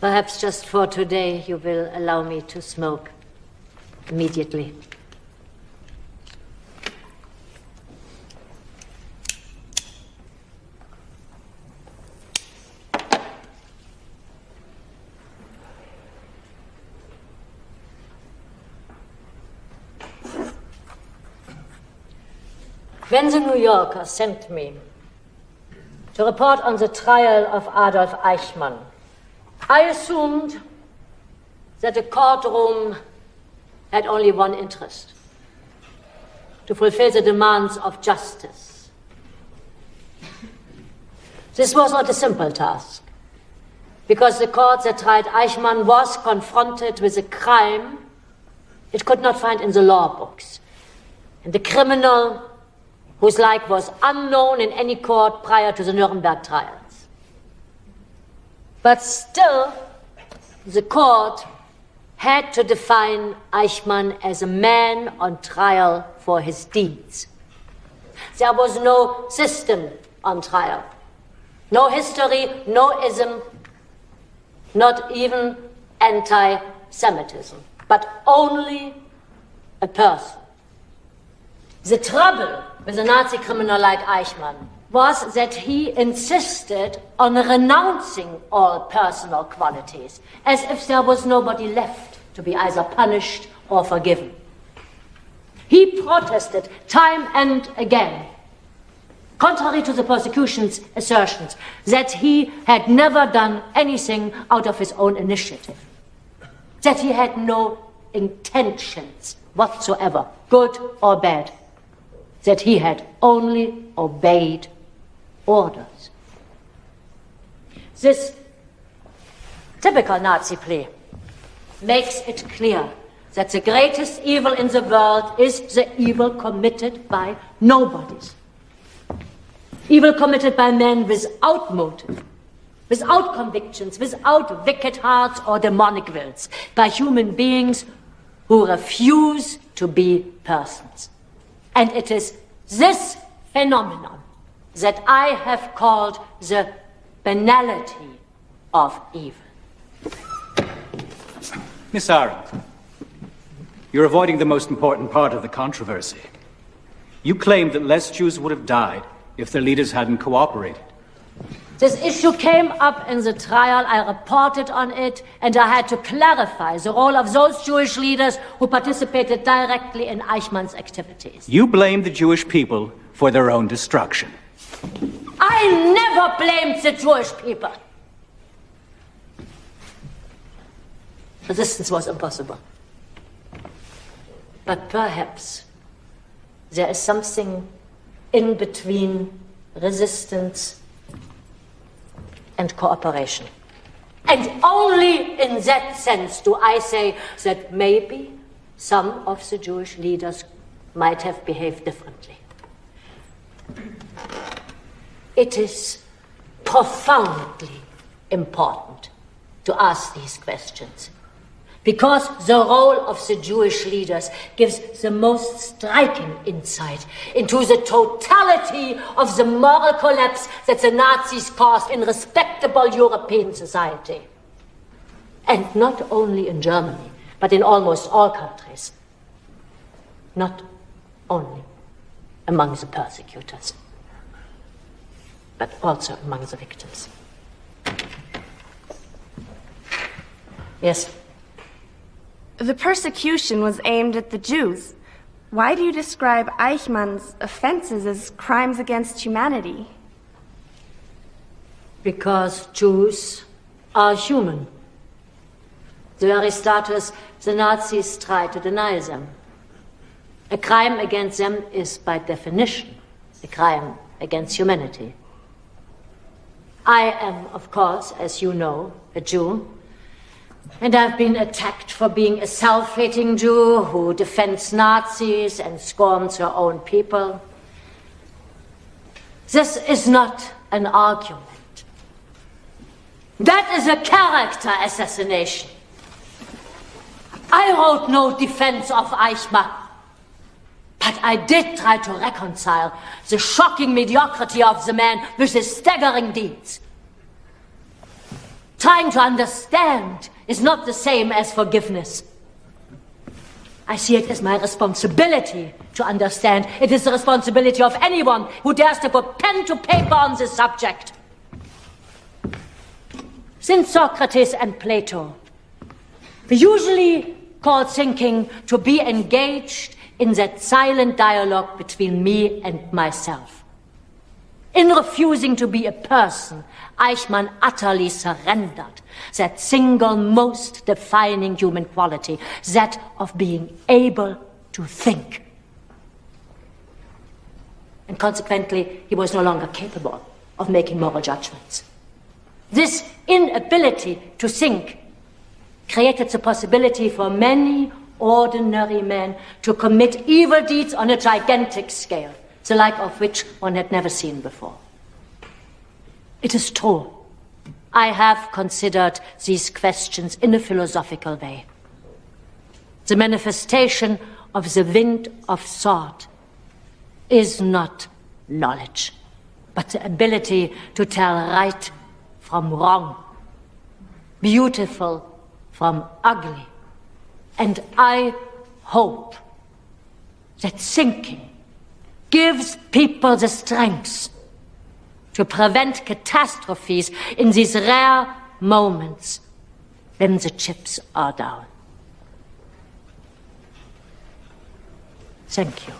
Perhaps just for today you will allow me to smoke immediately. When the New Yorker sent me to report on the trial of Adolf Eichmann, I assumed that the courtroom had only one interest: to fulfill the demands of justice. This was not a simple task, because the court that tried Eichmann was confronted with a crime it could not find in the law books, and a criminal whose like was unknown in any court prior to the Nuremberg trials. But still, the court had to define Eichmann as a man on trial for his deeds. There was no system on trial, no history, no ism, not even anti-Semitism, but only a person. The trouble with a Nazi criminal like Eichmann was that he insisted on renouncing all personal qualities, as if there was nobody left to be either punished or forgiven. He protested time and again, contrary to the prosecution's assertions, that he had never done anything out of his own initiative, that he had no intentions whatsoever, good or bad, that he had only obeyed orders. This typical Nazi plea makes it clear that the greatest evil in the world is the evil committed by nobodies. Evil committed by men without motive, without convictions, without wicked hearts or demonic wills, by human beings who refuse to be persons. And it is this phenomenon that I have called the banality of evil. Miss Arendt, you're avoiding the most important part of the controversy. You claim that less Jews would have died if their leaders hadn't cooperated. This issue came up in the trial, I reported on it, and I had to clarify the role of those Jewish leaders who participated directly in Eichmann's activities. You blame the Jewish people for their own destruction. I never blamed the Jewish people. Resistance was impossible. But perhaps there is something in between resistance and cooperation. And only in that sense do I say that maybe some of the Jewish leaders might have behaved differently. It is profoundly important to ask these questions, because the role of the Jewish leaders gives the most striking insight into the totality of the moral collapse that the Nazis caused in respectable European society. And not only in Germany, but in almost all countries. Not only among the persecutors, but also among the victims. Yes? The persecution was aimed at the Jews. Why do you describe Eichmann's offenses as crimes against humanity? Because Jews are human. The very status the Nazis try to deny them. A crime against them is, by definition, a crime against humanity. I am, of course, as you know, a Jew. And I've been attacked for being a self-hating Jew who defends Nazis and scorns her own people. This is not an argument. That is a character assassination. I wrote no defense of Eichmann, but I did try to reconcile the shocking mediocrity of the man with his staggering deeds. Trying to understand is not the same as forgiveness. I see it as my responsibility to understand. It is the responsibility of anyone who dares to put pen to paper on this subject. Since Socrates and Plato, we usually call thinking to be engaged in that silent dialogue between me and myself. In refusing to be a person, Eichmann utterly surrendered that single most defining human quality, that of being able to think. And consequently, he was no longer capable of making moral judgments. This inability to think created the possibility for many ordinary men to commit evil deeds on a gigantic scale, the like of which one had never seen before. It is true, I have considered these questions in a philosophical way. The manifestation of the wind of thought is not knowledge, but the ability to tell right from wrong, beautiful from ugly. And I hope that thinking gives people the strength to prevent catastrophes in these rare moments when the chips are down. Thank you.